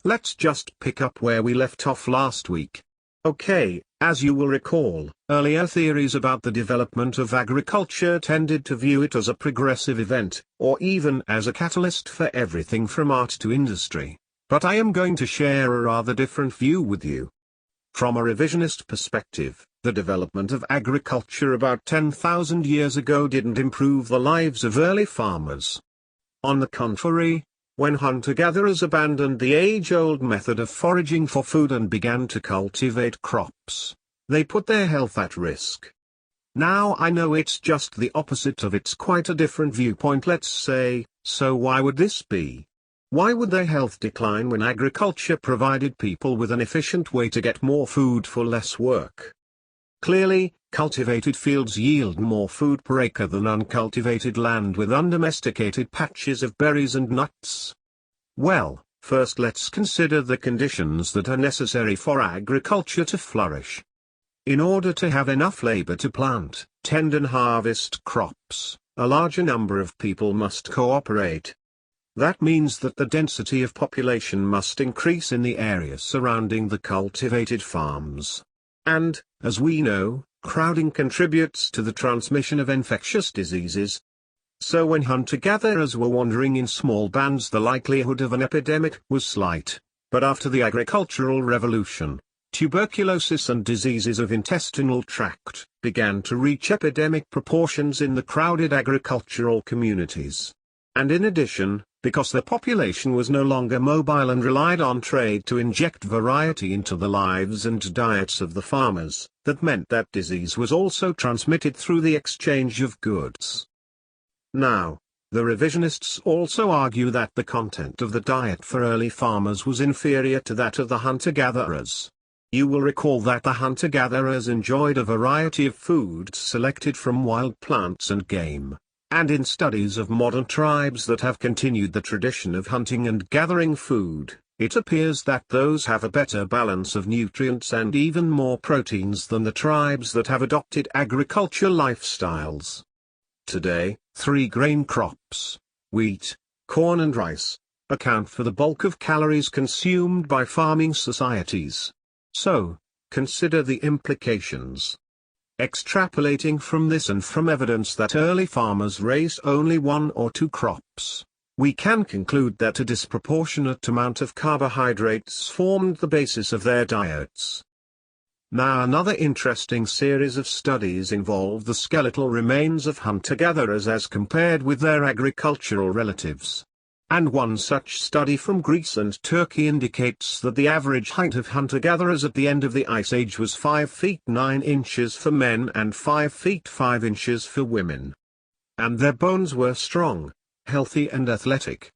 Let's just pick up where we left off last week. Okay, as you will recall, earlier theories about the development of agriculture tended to view it as a progressive event, or even as a catalyst for everything from art to industry. But I am going to share a rather different view with you. From a revisionist perspective, the development of agriculture about 10,000 years ago didn't improve the lives of early farmers. On the contrary, when hunter-gatherers abandoned the age-old method of foraging for food and began to cultivate crops, they put their health at risk. Now I know it's just the opposite of it's quite a different viewpoint, let's say, so why would this be? Why would their health decline when agriculture provided people with an efficient way to get more food for less work? Clearly, cultivated fields yield more food per acre than uncultivated land with undomesticated patches of berries and nuts. Well, first let's consider the conditions that are necessary for agriculture to flourish. In order to have enough labor to plant, tend and harvest crops, a larger number of people must cooperate. That means that the density of population must increase in the areas surrounding the cultivated farms. And, as we know, crowding contributes to the transmission of infectious diseases. So when hunter-gatherers were wandering in small bands, the likelihood of an epidemic was slight. But after the agricultural revolution, tuberculosis and diseases of intestinal tract began to reach epidemic proportions in the crowded agricultural communities. And in addition, because the population was no longer mobile and relied on trade to inject variety into the lives and diets of the farmers, that meant that disease was also transmitted through the exchange of goods. Now, the revisionists also argue that the content of the diet for early farmers was inferior to that of the hunter-gatherers. You will recall that the hunter-gatherers enjoyed a variety of foods selected from wild plants and game. And in studies of modern tribes that have continued the tradition of hunting and gathering food, it appears that those have a better balance of nutrients and even more proteins than the tribes that have adopted agriculture lifestyles. Today, 3 grain crops, wheat, corn and rice, account for the bulk of calories consumed by farming societies. So, consider the implications. Extrapolating from this and from evidence that early farmers raised only 1 or 2 crops, we can conclude that a disproportionate amount of carbohydrates formed the basis of their diets. Now another interesting series of studies involve the skeletal remains of hunter-gatherers as compared with their agricultural relatives. And one such study from Greece and Turkey indicates that the average height of hunter-gatherers at the end of the Ice Age was 5 feet 9 inches for men and 5 feet 5 inches for women. And their bones were strong, healthy and athletic.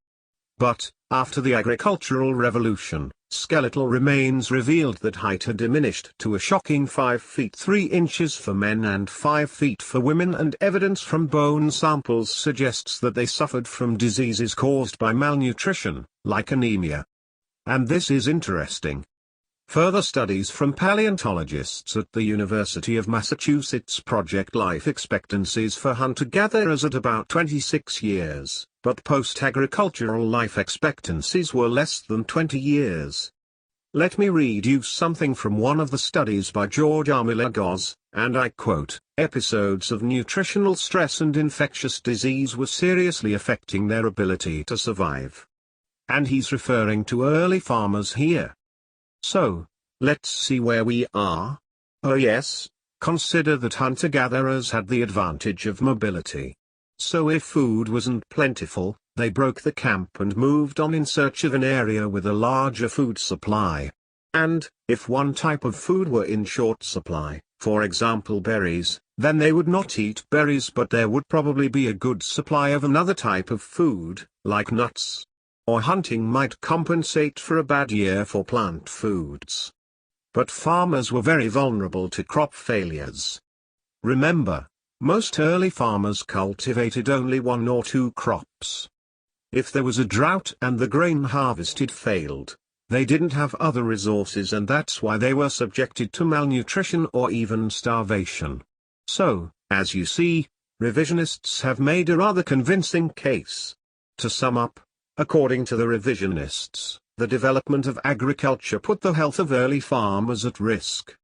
But, after the agricultural revolution, skeletal remains revealed that height had diminished to a shocking 5 feet 3 inches for men and 5 feet for women, and evidence from bone samples suggests that they suffered from diseases caused by malnutrition, like anemia. And this is interesting. Further studies from paleontologists at the University of Massachusetts project life expectancies for hunter-gatherers at about 26 years, but post-agricultural life expectancies were less than 20 years. Let me read you something from one of the studies by George R. Milagos, and I quote, "Episodes of nutritional stress and infectious disease were seriously affecting their ability to survive." And he's referring to early farmers here. So, let's see where we are. Oh yes, consider that hunter-gatherers had the advantage of mobility. So if food wasn't plentiful, they broke the camp and moved on in search of an area with a larger food supply. And, if one type of food were in short supply, for example berries, then they would not eat berries, but there would probably be a good supply of another type of food, like nuts. Or hunting might compensate for a bad year for plant foods. But farmers were very vulnerable to crop failures. Remember, most early farmers cultivated only 1 or 2 crops. If there was a drought and the grain harvested failed, they didn't have other resources, and that's why they were subjected to malnutrition or even starvation. So, as you see, revisionists have made a rather convincing case. To sum up, according to the revisionists, The development of agriculture put the health of early farmers at risk.